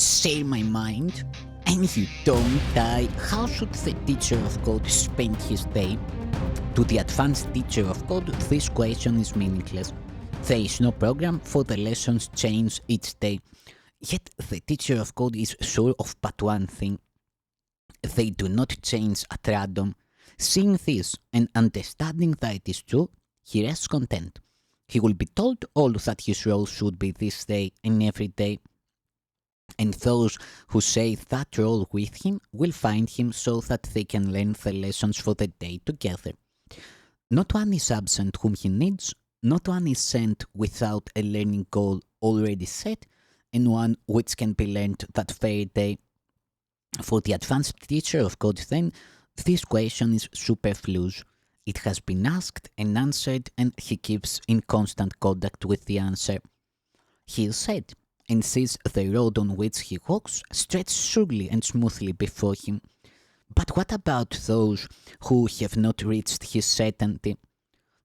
share my mind? And if you don't die, how should the teacher of code spend his day? To the advanced teacher of code, this question is meaningless. There is no program, for the lessons change each day. Yet the teacher of code is sure of but one thing: they do not change at random. Seeing this and understanding that it is true, he rests content. He will be told all that his role should be this day and every day. And those who say that role with him will find him so that they can learn the lessons for the day together. Not one is absent whom he needs, not one is sent without a learning goal already set, and one which can be learned that very day. For the advanced teacher of code then, this question is superfluous. It has been asked and answered, and he keeps in constant contact with the answer. He is said, and sees the road on which he walks stretch surely and smoothly before him. But what about those who have not reached his certainty?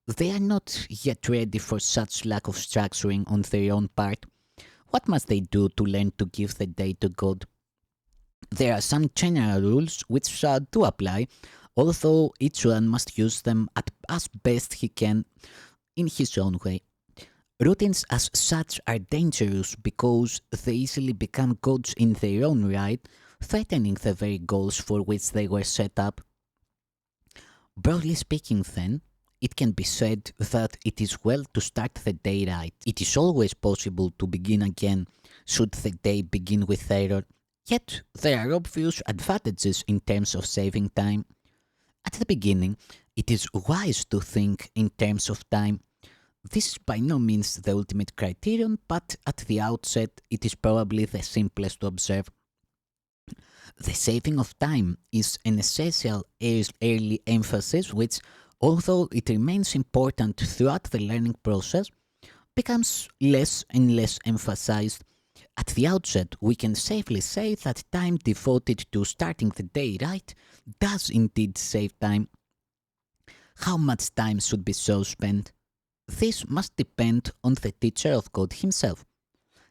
They are not yet ready for such lack of structuring on their own part. What must they do to learn to give the day to God? There are some general rules which do apply, although each one must use them as best he can in his own way. Routines as such are dangerous because they easily become gods in their own right, threatening the very goals for which they were set up. Broadly speaking then, it can be said that it is well to start the day right. It is always possible to begin again should the day begin with error, yet there are obvious advantages in terms of saving time. At the beginning, it is wise to think in terms of time. This is by no means the ultimate criterion, but at the outset it is probably the simplest to observe. The saving of time is an essential early emphasis which, although it remains important throughout the learning process, becomes less and less emphasized. At the outset, we can safely say that time devoted to starting the day right does indeed save time. How much time should be so spent? This must depend on the teacher of code himself.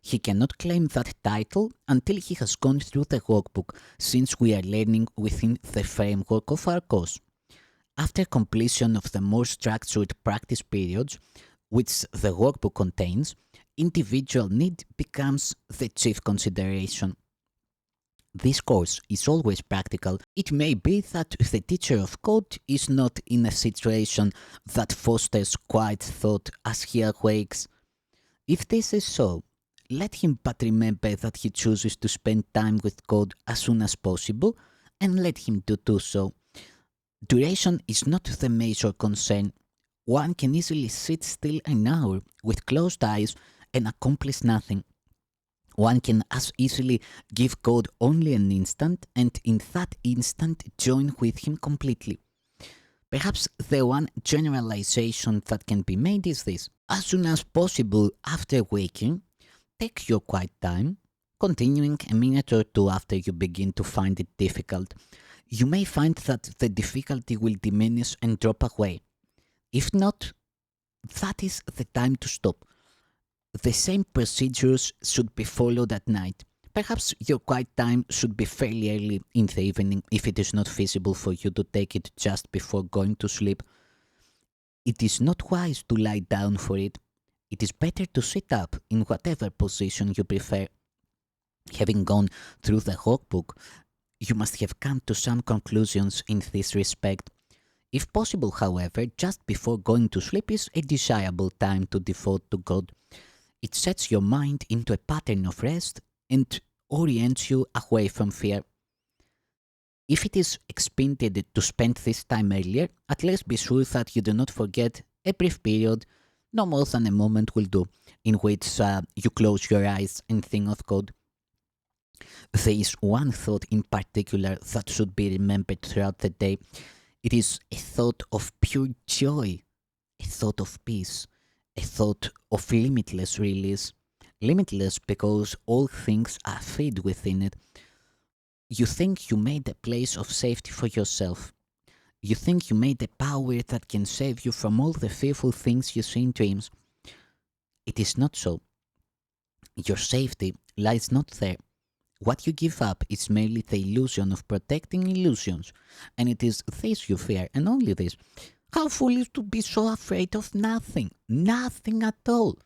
He cannot claim that title until he has gone through the workbook, since we are learning within the framework of our course. After completion of the more structured practice periods, which the workbook contains, individual need becomes the chief consideration. This course is always practical. It may be that the teacher of code is not in a situation that fosters quiet thought as he awakes. If this is so, let him but remember that he chooses to spend time with code as soon as possible, and let him do so. Duration is not the major concern. One can easily sit still an hour with closed eyes and accomplish nothing. One can as easily give code only an instant, and in that instant join with him completely. Perhaps the one generalization that can be made is this: as soon as possible after waking, take your quiet time, continuing a minute or two after you begin to find it difficult. You may find that the difficulty will diminish and drop away. If not, that is the time to stop. The same procedures should be followed at night. Perhaps your quiet time should be fairly early in the evening if it is not feasible for you to take it just before going to sleep. It is not wise to lie down for it. It is better to sit up in whatever position you prefer. Having gone through the workbook, you must have come to some conclusions in this respect. If possible, however, just before going to sleep is a desirable time to devote to God. It sets your mind into a pattern of rest and orients you away from fear. If it is expedient to spend this time earlier, at least be sure that you do not forget a brief period, no more than a moment will do, in which you close your eyes and think of God. There is one thought in particular that should be remembered throughout the day. It is a thought of pure joy, a thought of peace, a thought of limitless release. Limitless because all things are freed within it. You think you made a place of safety for yourself. You think you made a power that can save you from all the fearful things you see in dreams. It is not so. Your safety lies not there. What you give up is merely the illusion of protecting illusions, and it is this you fear, and only this. How foolish to be so afraid of nothing, nothing at all.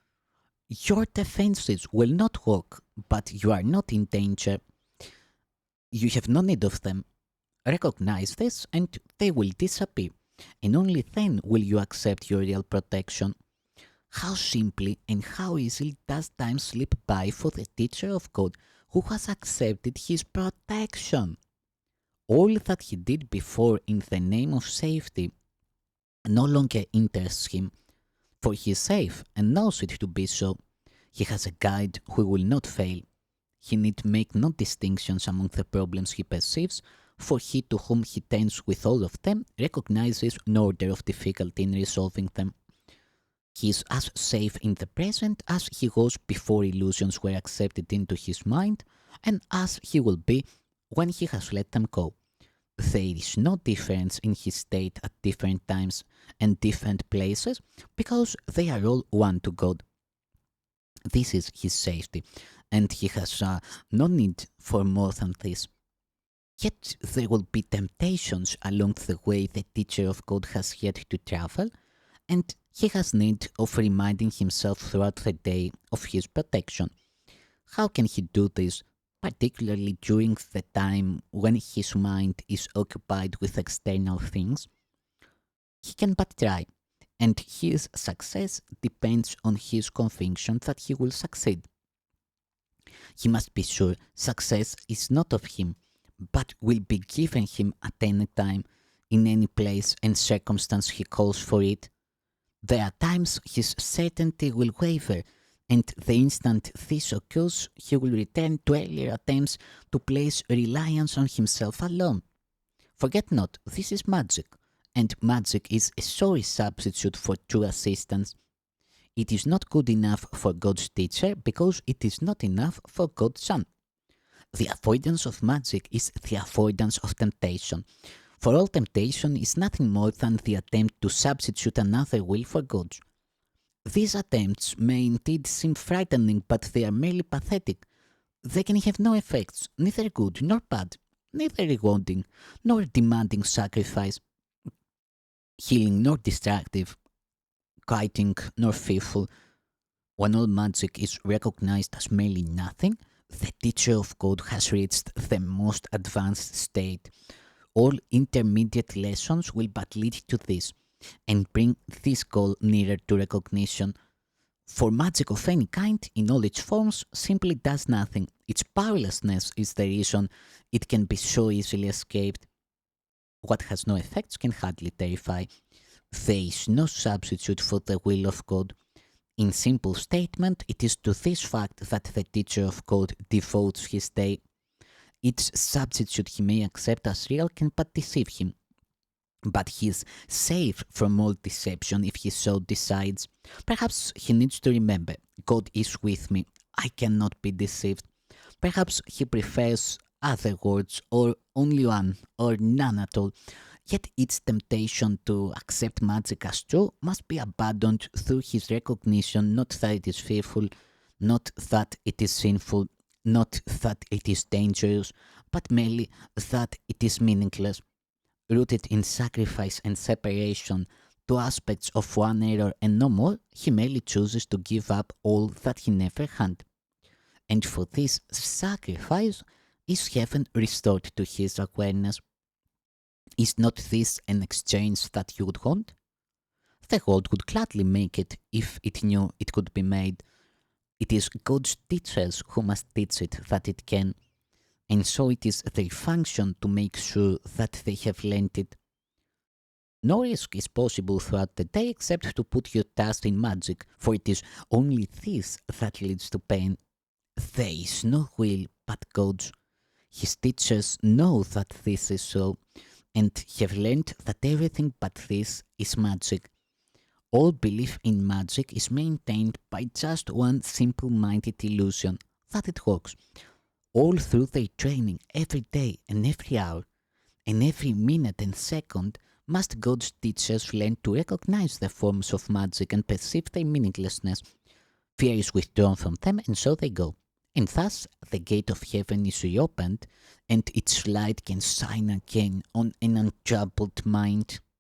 Your defenses will not work, but you are not in danger. You have no need of them. Recognize this, and they will disappear, and only then will you accept your real protection. How simply and how easily does time slip by for the teacher of God who has accepted his protection? All that he did before in the name of safety no longer interests him, for he is safe and knows it to be so. He has a guide who will not fail. He need make no distinctions among the problems he perceives, for he to whom he turns with all of them recognizes no order of difficulty in resolving them. He is as safe in the present as he was before illusions were accepted into his mind, and as he will be when he has let them go. There is no difference in his state at different times and different places, because they are all one to God. This is his safety, and he has no need for more than this. Yet there will be temptations along the way the teacher of God has yet to travel, and he has need of reminding himself throughout the day of his protection. How can he do this, particularly during the time when his mind is occupied with external things? He can but try, and his success depends on his conviction that he will succeed. He must be sure success is not of him, but will be given him at any time, in any place and circumstance he calls for it. There are times his certainty will waver, and the instant this occurs, he will return to earlier attempts to place reliance on himself alone. Forget not, this is magic, and magic is a sorry substitute for true assistance. It is not good enough for God's teacher because it is not enough for God's son. The avoidance of magic is the avoidance of temptation. For all temptation is nothing more than the attempt to substitute another will for God's. These attempts may indeed seem frightening, but they are merely pathetic. They can have no effects, neither good nor bad, neither rewarding nor demanding sacrifice, healing nor destructive, guiding nor fearful. When all magic is recognized as merely nothing, the teacher of God has reached the most advanced state. All intermediate lessons will but lead to this, and bring this goal nearer to recognition. For magic of any kind, in all its forms, simply does nothing. Its powerlessness is the reason it can be so easily escaped. What has no effects can hardly terrify. There is no substitute for the will of God. In simple statement, it is to this fact that the teacher of God devotes his day. Each substitute he may accept as real can but deceive him. But he is safe from all deception if he so decides. Perhaps he needs to remember, God is with me, I cannot be deceived. Perhaps he prefers other words, or only one, or none at all. Yet its temptation to accept magic as true must be abandoned through his recognition not that it is fearful, not that it is sinful, not that it is dangerous, but merely that it is meaningless. Rooted in sacrifice and separation, two aspects of one error and no more, he merely chooses to give up all that he never had. And for this sacrifice is heaven restored to his awareness. Is not this an exchange that you would want? The world would gladly make it if it knew it could be made. It is God's teachers who must teach it that it can, and so it is their function to make sure that they have learned it. No risk is possible throughout the day except to put your trust in magic, for it is only this that leads to pain. There is no will but God's. His teachers know that this is so, and have learned that everything but this is magic. All belief in magic is maintained by just one simple-minded illusion, that it works. All through their training, every day and every hour, and every minute and second, must God's teachers learn to recognize the forms of magic and perceive their meaninglessness. Fear is withdrawn from them, and so they go. And thus the gate of heaven is reopened, and its light can shine again on an untroubled mind.